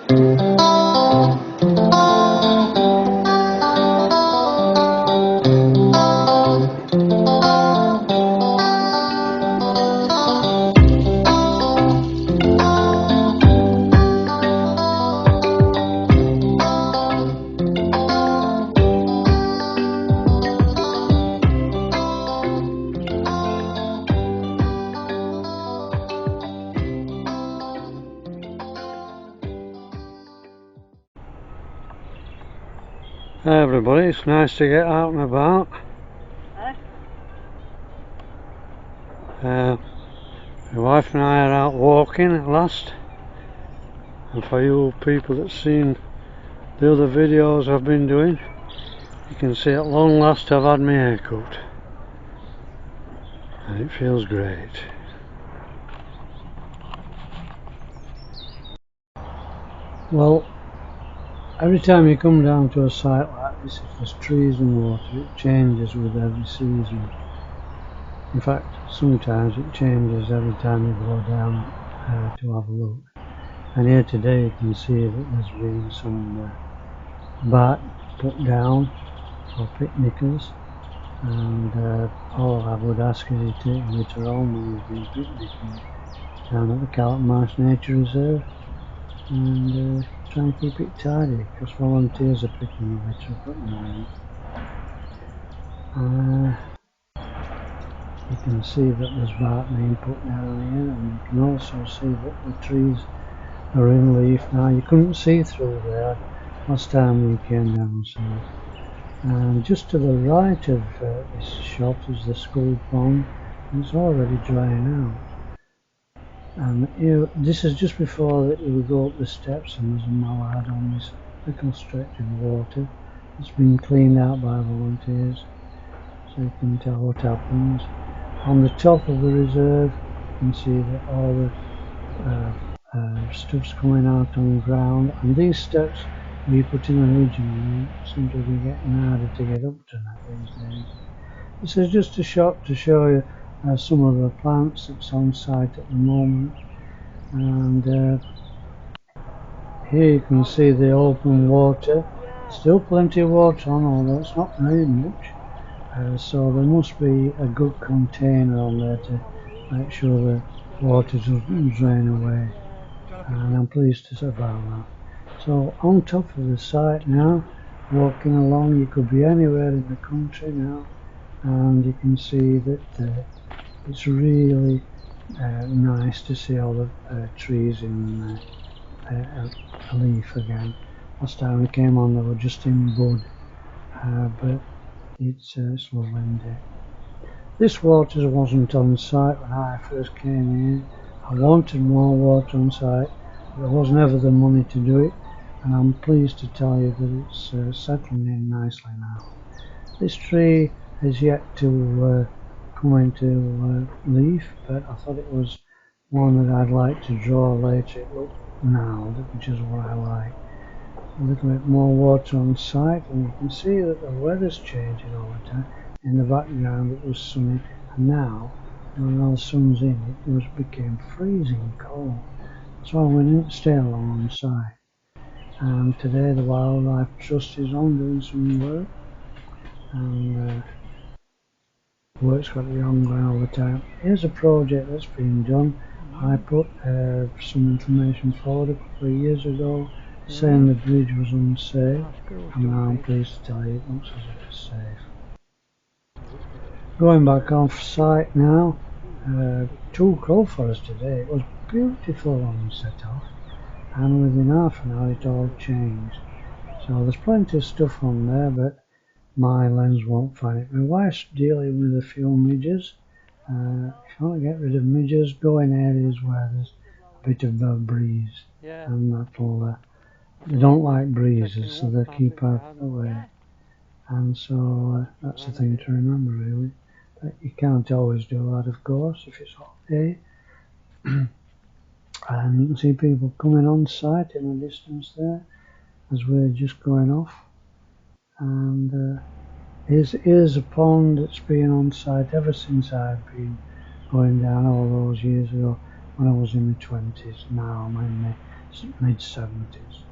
Hi everybody, it's nice to get out and about. My wife and I are out walking at last, and for you people that's seen the other videos I've been doing, you can see at long last I've had my hair cut and it feels great. Well, every time you come down to a site like this, if there's trees and water, it changes with every season. In fact, sometimes it changes every time you go down to have a look. And here today you can see that there's been some bark put down for picnickers, and all I would ask is you take litter home when you've been picnicking down at the Carlton Marsh Nature Reserve, and try and keep it tidy, because volunteers are picking the litter up at the moment. You can see that there's bark being put down here, and you can also see that the trees are in leaf. Now you couldn't see through there last time we came down south. And just to the right of this shot is the school pond, and it's already drying out. And here, this is just before you go up the steps, and there's a mallard on this little stretch of water. It's been cleaned out by volunteers, so you can tell what happens. On the top of the reserve, you can see that all the stuff's coming out on the ground, and these steps we put in originally seem to be getting harder to get up to these days. This is just a shot to show you some of the plants that's on site at the moment, and here you can see the open water. Still plenty of water on, although it's not very much. So there must be a good container on there to make sure the water doesn't drain away, and I'm pleased to say about that. So on top of the site now, walking along, you could be anywhere in the country now, and you can see that it's really nice to see all the trees in a leaf again. Last time we came on they were just in bud, but it's lovely indeed. This water wasn't on site when I first came here. I wanted more water on site, but there was never the money to do it, and I'm pleased to tell you that it's settling in nicely now. This tree has yet to come into leaf, but I thought it was one that I'd like to draw later. It looked gnarled, which is what I like. A little bit more water on site, and you can see that the weather's changing all the time. In the background it was sunny, and now when all the sun's in it became freezing cold. So we didn't stay long on site. And today the Wildlife Trust is on doing some work, and work's got to be ongoing all the time. Here's a project that's been done. I put some information forward a couple of years ago saying the bridge was unsafe, and now I'm pleased to tell you it looks as if it's safe. Going back off site now, too cold for us today. It was beautiful when we set off, and within half an hour it all changed. So there's plenty of stuff on there, but my lens won't find it. My wife's dealing with a few midges. If you want to get rid of midges, go in areas where there's a bit of a breeze, and that'll they don't like breezes, so they keep out of the way. And so that's the thing to remember, really. But you can't always do that, of course, if it's hot day. And you can see people coming on site in the distance there as we're just going off. And here's a pond that's been on site ever since I've been going down all those years ago when I was in my 20s. Now I'm in my mid 70s.